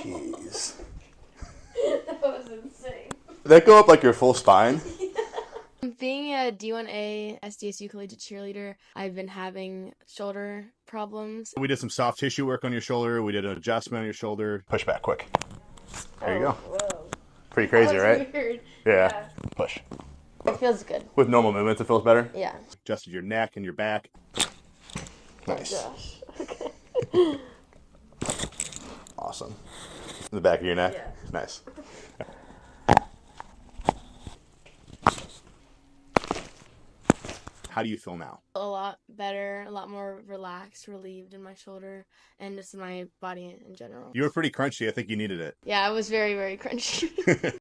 Jeez. That was insane. Did that go up like your full spine? Being a D1A SDSU collegiate cheerleader, I've been having shoulder problems. We did some soft tissue work on your shoulder. We did an adjustment on your shoulder. Push back quick. There you go. Whoa. Pretty crazy, That was right? weird. Yeah. Push. It feels good. With normal movements, it feels better? Yeah. Adjusted your neck and your back. Nice. Gosh. Okay. Awesome. In the back of your neck? Yeah. Nice. How do you feel now? A lot better, a lot more relaxed, relieved in my shoulder, and just my body in general. You were pretty crunchy. I think you needed it. Yeah, I was very, very crunchy.